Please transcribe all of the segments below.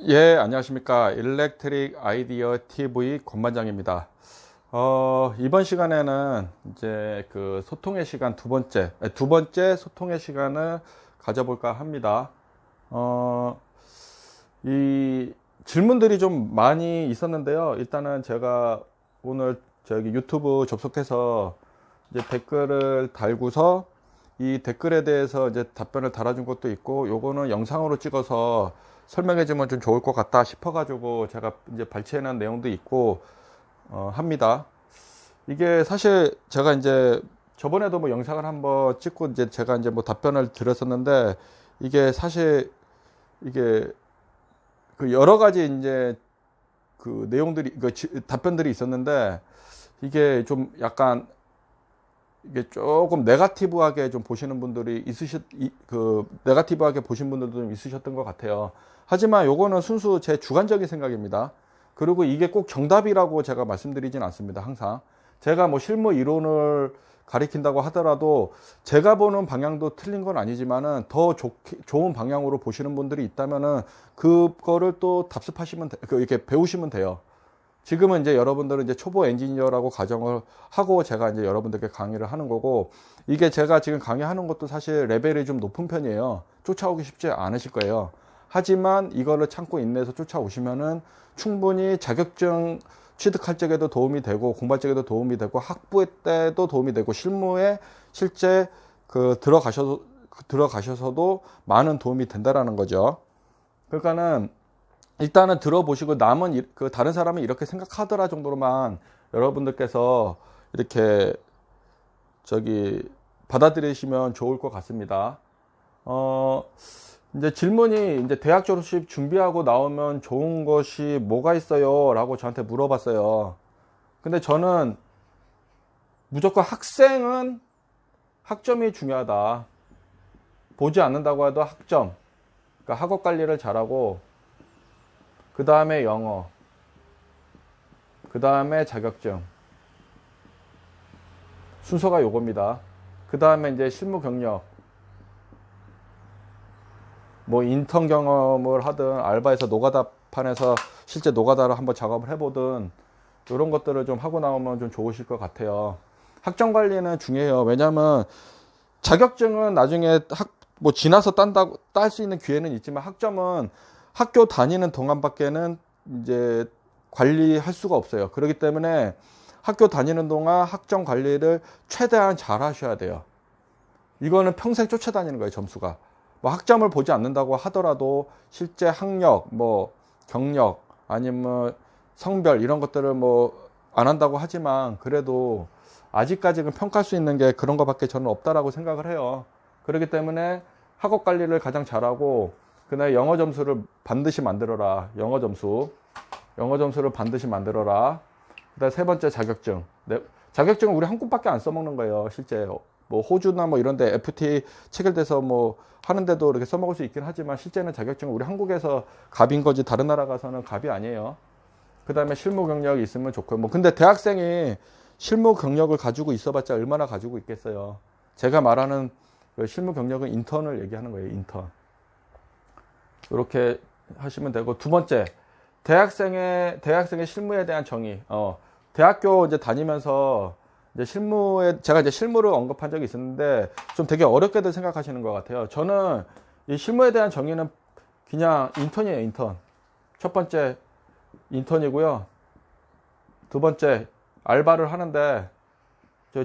예, 안녕하십니까. 일렉트릭 아이디어 TV 권반장입니다. 이번 시간에는 이제 그 소통의 시간 두 번째 소통의 시간을 가져볼까 합니다. 이 질문들이 좀 많이 있었는데요. 일단은 제가 오늘 저기 유튜브 접속해서 이제 댓글을 달고서 이 댓글에 대해서 이제 답변을 달아준 것도 있고, 요거는 영상으로 찍어서 설명해 주면 좀 좋을 것 같다 싶어 가지고 제가 이제 발췌해 놓은 내용도 있고 합니다. 이게 사실 제가 이제 저번에도 뭐 영상을 한번 찍고 이제 제가 이제 뭐 답변을 드렸었는데, 이게 사실 이게 그 여러 가지 이제 그 내용들이 답변들이 있었는데, 이게 좀 약간 이게 조금 네가티브하게 좀 보시는 분들이 네가티브하게 보신 분들도 좀 있으셨던 것 같아요. 하지만 요거는 순수 제 주관적인 생각입니다. 그리고 이게 꼭 정답이라고 제가 말씀드리진 않습니다. 항상 제가 뭐 실무 이론을 가리킨다고 하더라도 제가 보는 방향도 틀린 건 아니지만은 더 좋은 방향으로 보시는 분들이 있다면은 그거를 또 답습하시면 이렇게 배우시면 돼요. 지금은 이제 여러분들은 이제 초보 엔지니어라고 가정을 하고 제가 이제 여러분들께 강의를 하는 거고, 이게 제가 지금 강의하는 것도 사실 레벨이 좀 높은 편이에요. 쫓아오기 쉽지 않으실 거예요. 하지만 이거를 참고 인내해서 쫓아오시면은 충분히 자격증 취득할 적에도 도움이 되고, 공부할 적에도 도움이 되고, 학부 때도 도움이 되고, 실무에 실제 들어가셔서도 많은 도움이 된다라는 거죠. 그러니까는 일단은 들어보시고, 다른 사람은 이렇게 생각하더라 정도로만 여러분들께서 이렇게 받아들이시면 좋을 것 같습니다. 이제 질문이, 이제 대학 졸업식 준비하고 나오면 좋은 것이 뭐가 있어요? 라고 저한테 물어봤어요. 근데 저는 무조건 학생은 학점이 중요하다. 보지 않는다고 해도 학점. 그러니까 학업 관리를 잘하고, 그 다음에 영어, 그 다음에 자격증. 순서가 요겁니다. 그 다음에 이제 실무 경력, 뭐 인턴 경험을 하든 알바에서 노가다판에서 실제 노가다를 한번 작업을 해보든 이런 것들을 좀 하고 나오면 좀 좋으실 것 같아요. 학점 관리는 중요해요. 왜냐하면 자격증은 나중에 지나서 딸 수 있는 기회는 있지만, 학점은 학교 다니는 동안밖에는 이제 관리할 수가 없어요. 그렇기 때문에 학교 다니는 동안 학점 관리를 최대한 잘 하셔야 돼요. 이거는 평생 쫓아다니는 거예요, 점수가. 뭐 학점을 보지 않는다고 하더라도 실제 학력, 뭐 경력, 아니면 성별 이런 것들을 뭐 안 한다고 하지만, 그래도 아직까지는 평가할 수 있는 게 그런 것밖에 저는 없다라고 생각을 해요. 그렇기 때문에 학업 관리를 가장 잘하고, 그다음에 영어 점수를 반드시 만들어라. 영어 점수를 반드시 만들어라. 그다음에 세 번째 자격증. 자격증은 우리 한국밖에 안 써먹는 거예요, 실제. 뭐 호주나 뭐 이런데 FT 체결돼서 뭐 하는데도 이렇게 써먹을 수 있긴 하지만, 실제는 자격증은 우리 한국에서 갑인 거지 다른 나라 가서는 갑이 아니에요. 그다음에 실무 경력이 있으면 좋고요. 뭐 근데 대학생이 실무 경력을 가지고 있어봤자 얼마나 가지고 있겠어요. 제가 말하는 그 실무 경력은 인턴을 얘기하는 거예요, 인턴. 이렇게 하시면 되고, 두 번째, 대학생의 실무에 대한 정의. 대학교 이제 다니면서 이제 제가 이제 실무를 언급한 적이 있었는데, 좀 되게 어렵게들 생각하시는 것 같아요. 저는 이 실무에 대한 정의는 그냥 인턴이에요, 인턴. 첫 번째, 인턴이고요. 두 번째, 알바를 하는데,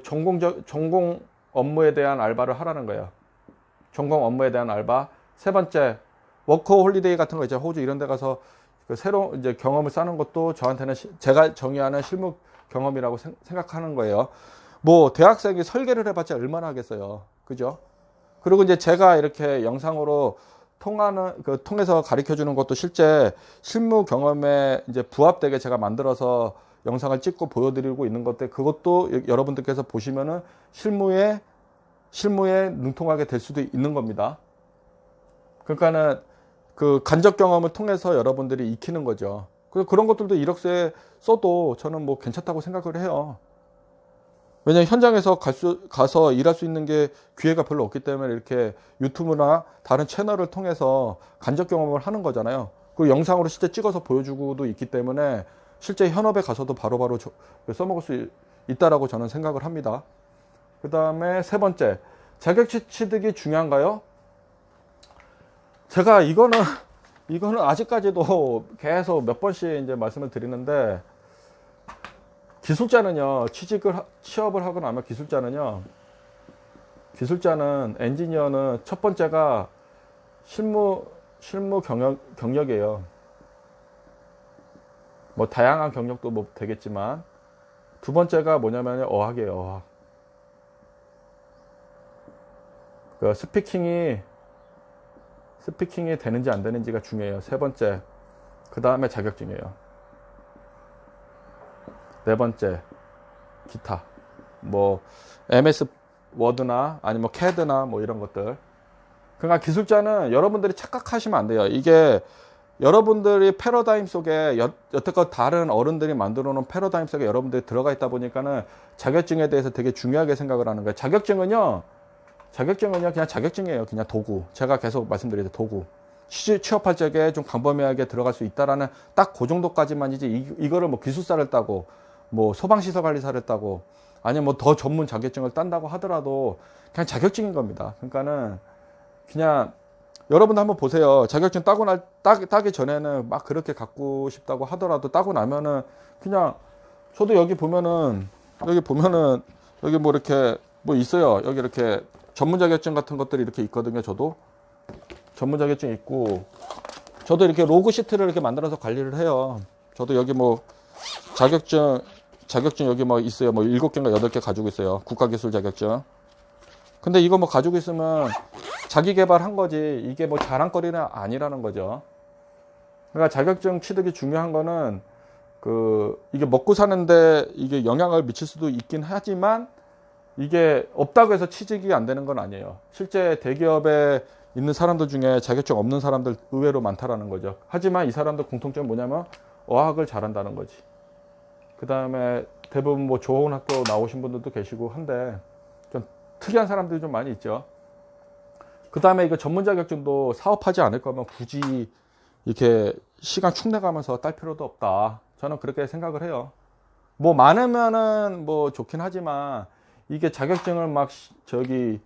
전공 업무에 대한 알바를 하라는 거예요. 전공 업무에 대한 알바. 세 번째, 워커 홀리데이 같은 거 이제 호주 이런 데 가서 새로운 이제 경험을 쌓는 것도 저한테는 제가 정의하는 실무 경험이라고 생각하는 거예요. 뭐 대학생이 설계를 해봤자 얼마나 하겠어요, 그죠? 그리고 이제 제가 이렇게 영상으로 통해서 가르쳐 주는 것도 실제 실무 경험에 이제 부합되게 제가 만들어서 영상을 찍고 보여드리고 있는 것들, 그것도 여러분들께서 보시면은 실무에 능통하게 될 수도 있는 겁니다. 그러니까는 그 간접 경험을 통해서 여러분들이 익히는 거죠. 그래서 그런 것들도 이력서에 써도 저는 뭐 괜찮다고 생각을 해요. 왜냐면 현장에서 가서 일할 수 있는 게 기회가 별로 없기 때문에 이렇게 유튜브나 다른 채널을 통해서 간접 경험을 하는 거잖아요. 그 영상으로 실제 찍어서 보여주고도 있기 때문에 실제 현업에 가서도 바로바로 써먹을 수 있다라고 저는 생각을 합니다. 그 다음에 세 번째, 자격증 취득이 중요한가요? 제가 이거는 아직까지도 계속 몇 번씩 이제 말씀을 드리는데, 기술자는요, 취업을 하고 나면 기술자는 엔지니어는 첫 번째가 실무 경력이에요. 뭐 다양한 경력도 뭐 되겠지만, 두 번째가 뭐냐면 어학이에요. 어학. 그 스피킹이 되는지 안 되는지가 중요해요. 세 번째. 그 다음에 자격증이에요. 네 번째, 기타. 뭐 MS 워드나 아니면 뭐 CAD나 뭐 이런 것들. 그러니까 기술자는 여러분들이 착각하시면 안 돼요. 이게 여러분들이 패러다임 속에 여태껏 다른 어른들이 만들어 놓은 패러다임 속에 여러분들이 들어가 있다 보니까는 자격증에 대해서 되게 중요하게 생각을 하는 거예요. 자격증은요 그냥 자격증이에요. 그냥 도구. 제가 계속 말씀드리죠. 도구. 취업할 적에 좀 광범위하게 들어갈 수 있다라는 딱 그 정도까지만이지, 이거를 뭐 기술사를 따고 뭐 소방시설 관리사를 따고 아니면 뭐 더 전문 자격증을 딴다고 하더라도 그냥 자격증인 겁니다. 그러니까는 그냥 여러분도 한번 보세요. 자격증 따기 전에는 막 그렇게 갖고 싶다고 하더라도 따고 나면은 그냥, 저도 여기 보면은 여기 뭐 이렇게 뭐 있어요. 여기 이렇게 전문 자격증 같은 것들이 이렇게 있거든요. 저도 전문 자격증 있고, 저도 이렇게 로그 시트를 이렇게 만들어서 관리를 해요. 저도 여기 뭐 자격증 여기 뭐 있어요. 뭐 7개인가 8개 가지고 있어요. 국가기술 자격증. 근데 이거 뭐 가지고 있으면 자기 개발한 거지, 이게 뭐 자랑거리는 아니라는 거죠. 그러니까 자격증 취득이 중요한 거는 이게 먹고 사는데 이게 영향을 미칠 수도 있긴 하지만, 이게 없다고 해서 취직이 안 되는 건 아니에요. 실제 대기업에 있는 사람들 중에 자격증 없는 사람들 의외로 많다라는 거죠. 하지만 이 사람들 공통점이 뭐냐면 어학을 잘한다는 거지. 그 다음에 대부분 뭐 좋은 학교 나오신 분들도 계시고 한데, 좀 특이한 사람들이 좀 많이 있죠. 그 다음에 이거 전문 자격증도 사업하지 않을 거면 굳이 이렇게 시간 축내가면서 딸 필요도 없다. 저는 그렇게 생각을 해요. 뭐 많으면은 뭐 좋긴 하지만, 이게 자격증을 막 10년,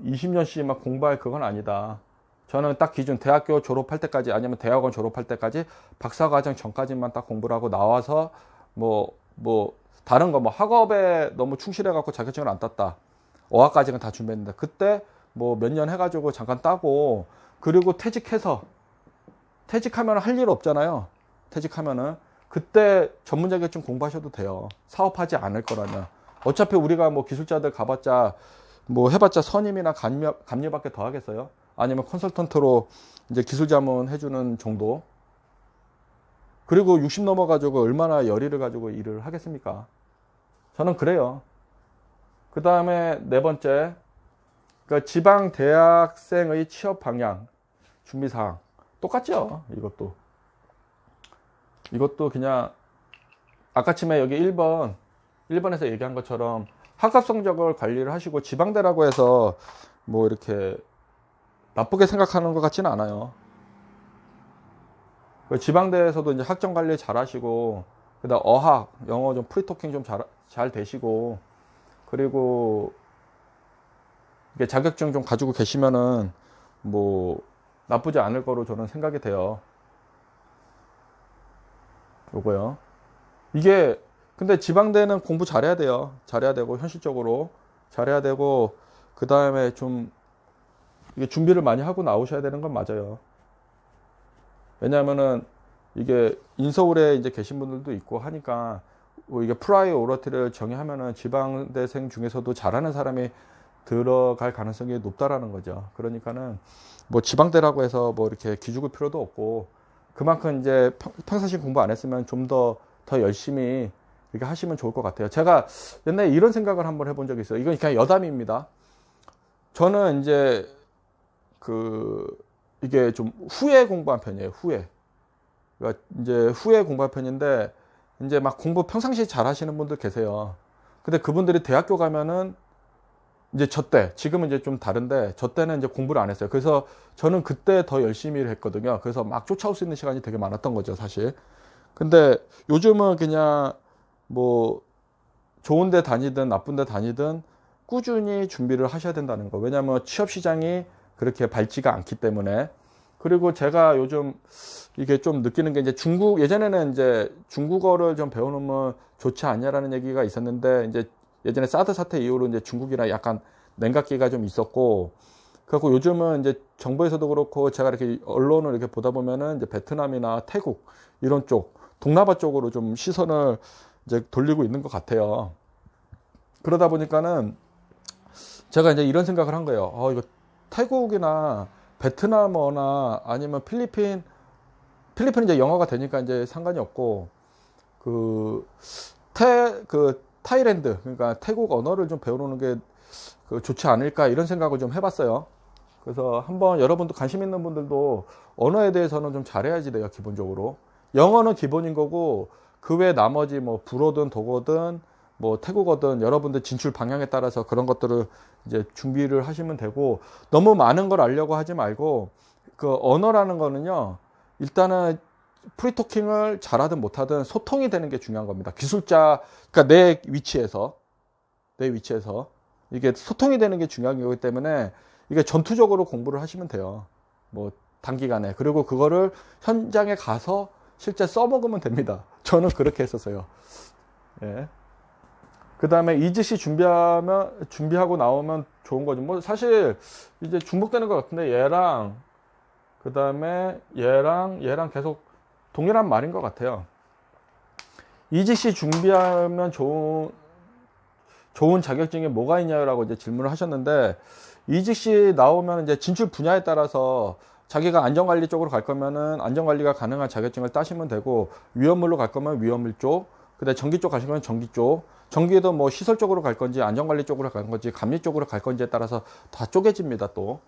20년씩 막 공부할 그건 아니다. 저는 딱 기준 대학교 졸업할 때까지, 아니면 대학원 졸업할 때까지 박사과정 전까지만 딱 공부를 하고 나와서 뭐 다른 거 뭐 학업에 너무 충실해 갖고 자격증을 안 땄다. 어학까지는 다 준비했는데 그때 뭐 몇 년 해가지고 잠깐 따고, 그리고 퇴직하면 할 일 없잖아요. 퇴직하면은 그때 전문 자격증 공부하셔도 돼요. 사업하지 않을 거라면. 어차피 우리가 뭐 기술자들 가봤자 뭐 해봤자 선임이나 감리밖에 더 하겠어요? 아니면 컨설턴트로 이제 기술 자문 해주는 정도. 그리고 60 넘어가지고 얼마나 열의를 가지고 일을 하겠습니까? 저는 그래요. 그 다음에 네 번째, 그러니까 지방 대학생의 취업 방향, 준비사항. 똑같죠? 이것도 그냥 아까쯤에 여기 1번에서 얘기한 것처럼 학업 성적을 관리를 하시고, 지방대라고 해서 뭐 이렇게 나쁘게 생각하는 것 같지는 않아요. 지방대에서도 이제 학점 관리 잘 하시고, 그다음 어학, 영어 좀 프리토킹 좀 잘 되시고, 그리고 이게 자격증 좀 가지고 계시면은 뭐 나쁘지 않을 거로 저는 생각이 돼요. 요거요. 이게 근데 지방대는 공부 잘해야 돼요. 잘해야 되고, 현실적으로 잘해야 되고, 그 다음에 좀 이게 준비를 많이 하고 나오셔야 되는 건 맞아요. 왜냐면은 이게 인서울에 이제 계신 분들도 있고 하니까, 이게 프라이오리티를 정의하면은 지방대생 중에서도 잘하는 사람이 들어갈 가능성이 높다라는 거죠. 그러니까는 뭐 지방대라고 해서 뭐 이렇게 기죽을 필요도 없고, 그만큼 이제 평상시 공부 안 했으면 좀 더 열심히 이렇게 하시면 좋을 것 같아요. 제가 옛날에 이런 생각을 한번 해본 적이 있어요. 이건 그냥 여담입니다. 저는 이제 이게 좀 후에 공부한 편이에요. 후에. 그러니까 이제 후에 공부한 편인데, 이제 막 공부 평상시 잘 하시는 분들 계세요. 근데 그분들이 대학교 가면은 이제 저 때, 지금은 이제 좀 다른데, 저 때는 이제 공부를 안 했어요. 그래서 저는 그때 더 열심히 했거든요. 그래서 막 쫓아올 수 있는 시간이 되게 많았던 거죠, 사실. 근데 요즘은 그냥 뭐 좋은 데 다니든 나쁜 데 다니든 꾸준히 준비를 하셔야 된다는 거. 왜냐하면 취업 시장이 그렇게 밝지가 않기 때문에. 그리고 제가 요즘 이게 좀 느끼는 게 이제 예전에는 이제 중국어를 좀 배워놓으면 좋지 않냐라는 얘기가 있었는데, 이제 예전에 사드 사태 이후로 이제 중국이랑 약간 냉각기가 좀 있었고, 그래갖고 요즘은 이제 정부에서도 그렇고 제가 이렇게 언론을 이렇게 보다 보면은 이제 베트남이나 태국 이런 쪽, 동남아 쪽으로 좀 시선을 이제 돌리고 있는 것 같아요. 그러다 보니까는 제가 이제 이런 생각을 한 거예요. 이거 태국이나 베트남어나 아니면 필리핀은 이제 영어가 되니까 이제 상관이 없고, 그, 타일랜드, 그러니까 태국 언어를 좀 배워놓는 게 좋지 않을까 이런 생각을 좀 해봤어요. 그래서 한번 여러분도 관심 있는 분들도 언어에 대해서는 좀 잘해야지 돼요, 기본적으로. 영어는 기본인 거고, 그 외 나머지 뭐 불어든 독어든 뭐 태국어든 여러분들 진출 방향에 따라서 그런 것들을 이제 준비를 하시면 되고, 너무 많은 걸 알려고 하지 말고, 그 언어라는 거는요, 일단은 프리토킹을 잘하든 못하든 소통이 되는 게 중요한 겁니다. 기술자, 그러니까 내 위치에서 이게 소통이 되는 게 중요한 거기 때문에 이게 전투적으로 공부를 하시면 돼요. 뭐 단기간에. 그리고 그거를 현장에 가서 실제 써먹으면 됩니다. 저는 그렇게 했었어요. 예. 그 다음에 이직시 준비하고 나오면 좋은 거죠. 뭐 사실 이제 중복되는 것 같은데, 그 다음에 얘랑 계속 동일한 말인 것 같아요. 이직시 준비하면 좋은 자격증이 뭐가 있냐라고 이제 질문을 하셨는데, 이직시 나오면 이제 진출 분야에 따라서 자기가 안전관리 쪽으로 갈 거면은 안전관리가 가능한 자격증을 따시면 되고, 위험물로 갈 거면 위험물 쪽, 그다음에 전기 쪽 가실 거면 전기 쪽, 전기도 뭐 시설 쪽으로 갈 건지 안전관리 쪽으로 갈 건지 감리 쪽으로 갈 건지에 따라서 다 쪼개집니다, 또.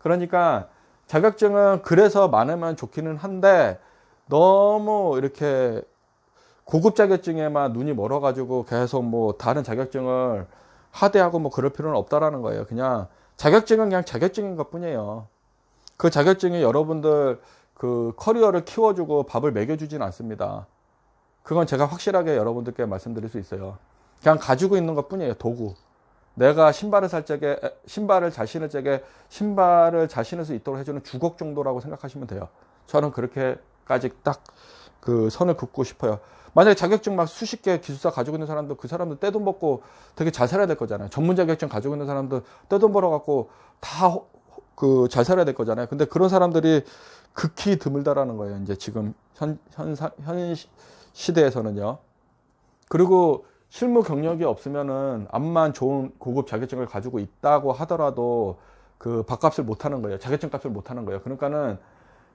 그러니까 자격증은 그래서 많으면 좋기는 한데, 너무 이렇게 고급 자격증에만 눈이 멀어가지고 계속 뭐 다른 자격증을 하대하고 뭐 그럴 필요는 없다라는 거예요. 그냥 자격증은 그냥 자격증인 것 뿐이에요. 그 자격증이 여러분들 그 커리어를 키워주고 밥을 먹여주진 않습니다. 그건 제가 확실하게 여러분들께 말씀드릴 수 있어요. 그냥 가지고 있는 것 뿐이에요. 도구. 내가 신발을 잘 신을 적에 신발을 잘 신을 수 있도록 해주는 주걱 정도라고 생각하시면 돼요. 저는 그렇게까지 딱 그 선을 긋고 싶어요. 만약에 자격증 막 수십 개 기술사 가지고 있는 사람도 그 사람들 떼돈 벌고 되게 잘 살아야 될 거잖아요. 전문 자격증 가지고 있는 사람들 떼돈 벌어갖고 다 그 잘 살아야 될 거잖아요. 근데 그런 사람들이 극히 드물다라는 거예요. 이제 지금 현 시대에서는요. 그리고 실무 경력이 없으면은 암만 좋은 고급 자격증을 가지고 있다고 하더라도 그 밥값을 못 하는 거예요. 자격증 값을 못 하는 거예요. 그러니까는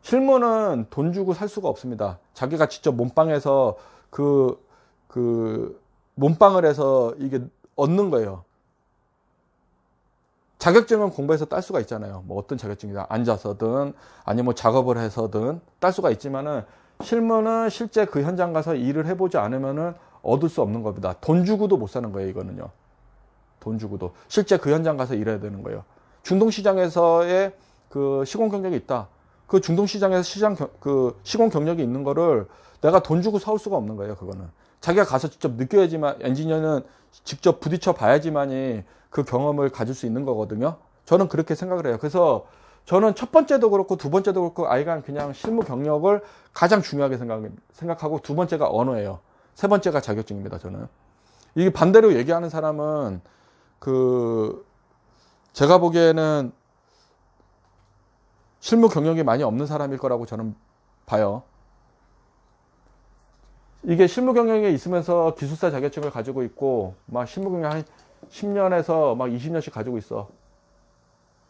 실무는 돈 주고 살 수가 없습니다. 자기가 직접 몸빵해서 몸빵을 해서 이게 얻는 거예요. 자격증은 공부해서 딸 수가 있잖아요. 뭐 어떤 자격증이다. 앉아서든 아니면 뭐 작업을 해서든 딸 수가 있지만은, 실무는 실제 그 현장 가서 일을 해보지 않으면은 얻을 수 없는 겁니다. 돈 주고도 못 사는 거예요, 이거는요. 돈 주고도. 실제 그 현장 가서 일해야 되는 거예요. 중동시장에서의 그 시공 경력이 있다. 그 중동시장에서 시공 경력이 있는 거를 내가 돈 주고 사올 수가 없는 거예요, 그거는. 자기가 가서 직접 느껴야지만, 엔지니어는 직접 부딪혀 봐야지만이 그 경험을 가질 수 있는 거거든요. 저는 그렇게 생각을 해요. 그래서 저는 첫 번째도 그렇고 두 번째도 그렇고 아이가 그냥 실무 경력을 가장 중요하게 생각하고, 두 번째가 언어예요. 세 번째가 자격증입니다, 저는. 이게 반대로 얘기하는 사람은 제가 보기에는 실무 경력이 많이 없는 사람일 거라고 저는 봐요. 이게 실무 경력이 있으면서 기술사 자격증을 가지고 있고, 막 실무 경력 한 10년에서 막 20년씩 가지고 있어.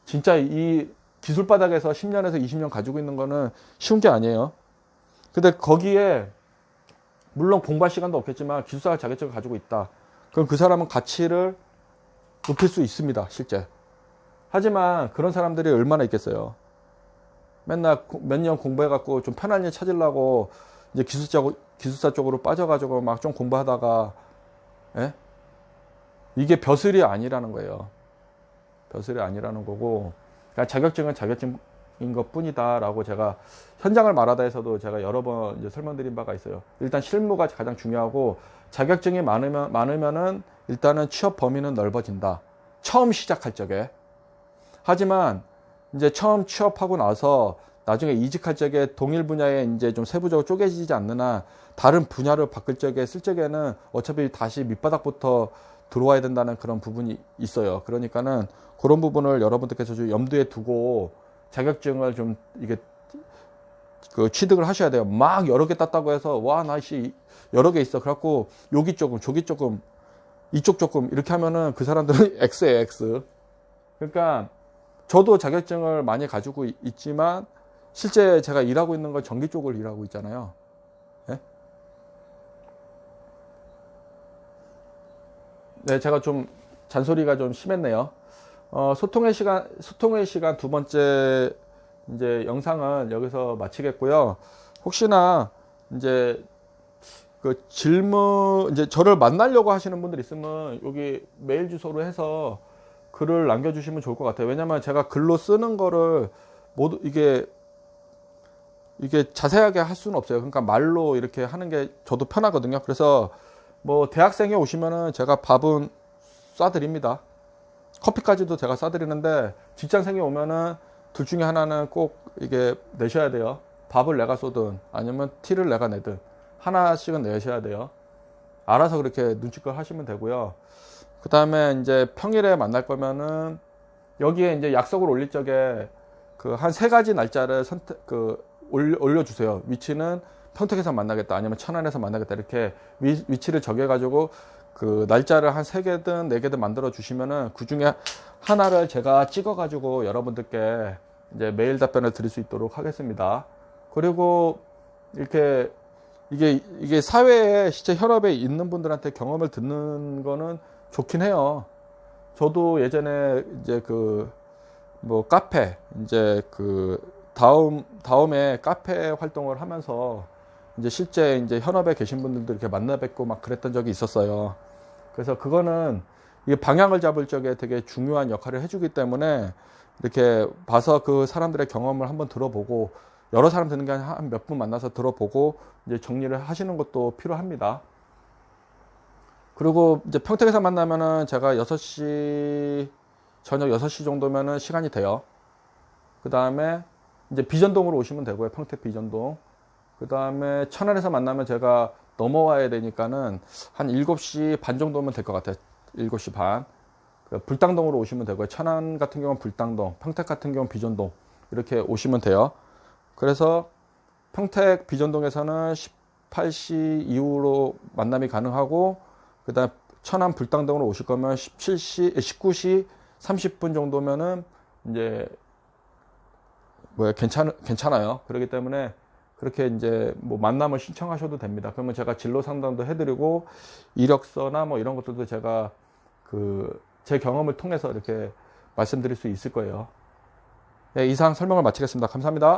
진짜 이 기술 바닥에서 10년에서 20년 가지고 있는 거는 쉬운 게 아니에요. 근데 거기에 물론 공부할 시간도 없겠지만 기술사 자격증을 가지고 있다. 그럼 그 사람은 가치를 높일 수 있습니다, 실제. 하지만 그런 사람들이 얼마나 있겠어요. 맨날 몇 년 공부해갖고 좀 편한 일 찾으려고 이제 기술사 쪽으로 빠져가지고 막 좀 공부하다가, 예? 이게 벼슬이 아니라는 거예요. 벼슬이 아니라는 거고, 그러니까 자격증은 자격증인 것 뿐이다 라고 제가 현장을 말하다 해서도 제가 여러 번 이제 설명드린 바가 있어요. 일단 실무가 가장 중요하고, 자격증이 많으면은 일단은 취업 범위는 넓어진다. 처음 시작할 적에. 하지만 이제 처음 취업하고 나서 나중에 이직할 적에 동일 분야에 이제 좀 세부적으로 쪼개지지 않느나 다른 분야를 바꿀 적에 쓸 적에는 어차피 다시 밑바닥부터 들어와야 된다는 그런 부분이 있어요. 그러니까는 그런 부분을 여러분들께서 좀 염두에 두고 자격증을 좀 이게 그 취득을 하셔야 돼요. 막 여러 개 땄다고 해서 와, 나 씨 여러 개 있어. 그래갖고 여기 조금 저기 조금 이쪽 조금 이렇게 하면은 그 사람들은 X예요, X. 그러니까 저도 자격증을 많이 가지고 있지만 실제 제가 일하고 있는 건 전기 쪽을 일하고 있잖아요. 네? 네, 제가 좀 잔소리가 좀 심했네요. 소통의 시간 두 번째 이제 영상은 여기서 마치겠고요. 혹시나 이제 그 질문, 이제 저를 만나려고 하시는 분들 있으면 여기 메일 주소로 해서 글을 남겨주시면 좋을 것 같아요. 왜냐면 제가 글로 쓰는 거를 모두 이게 자세하게 할 수는 없어요. 그러니까 말로 이렇게 하는 게 저도 편하거든요. 그래서 뭐 대학생이 오시면은 제가 밥은 쏴드립니다. 커피까지도 제가 쏴드리는데 직장생이 오면은 둘 중에 하나는 꼭 이게 내셔야 돼요. 밥을 내가 쏘든 아니면 티를 내가 내든 하나씩은 내셔야 돼요. 알아서 그렇게 눈치껏 하시면 되고요. 그 다음에 이제 평일에 만날 거면은 여기에 이제 약속을 올릴 적에 그 한 3가지 날짜를 올려주세요. 위치는 평택에서 만나겠다, 아니면 천안에서 만나겠다, 이렇게 위치를 정해가지고 그 날짜를 한 3개든 4개든 만들어 주시면은 그 중에 하나를 제가 찍어가지고 여러분들께 이제 메일 답변을 드릴 수 있도록 하겠습니다. 그리고 이렇게 이게 사회에 실제 현업에 있는 분들한테 경험을 듣는 거는 좋긴 해요. 저도 예전에 이제 뭐 카페, 이제 다음에 카페 활동을 하면서 이제 실제 이제 현업에 계신 분들도 이렇게 만나 뵙고 막 그랬던 적이 있었어요. 그래서 그거는 이 방향을 잡을 적에 되게 중요한 역할을 해주기 때문에 이렇게 봐서 그 사람들의 경험을 한번 들어보고, 여러 사람 되는 게 한 몇 분 만나서 들어보고 이제 정리를 하시는 것도 필요합니다. 그리고 이제 평택에서 만나면은 제가 저녁 6시 정도면은 시간이 돼요. 그 다음에 이제 비전동으로 오시면 되고요. 평택 비전동. 그 다음에 천안에서 만나면 제가 넘어와야 되니까는 한 7시 반 정도면 될 것 같아요. 7시 반. 불당동으로 오시면 되고요. 천안 같은 경우는 불당동, 평택 같은 경우는 비전동, 이렇게 오시면 돼요. 그래서 평택 비전동에서는 18시 이후로 만남이 가능하고, 그 다음 천안 불당동으로 오실 거면 19시 30분 정도면은 이제 괜찮아요. 그렇기 때문에 그렇게 이제 뭐 만남을 신청하셔도 됩니다. 그러면 제가 진로 상담도 해드리고 이력서나 뭐 이런 것들도 제가 제 경험을 통해서 이렇게 말씀드릴 수 있을 거예요. 네, 이상 설명을 마치겠습니다. 감사합니다.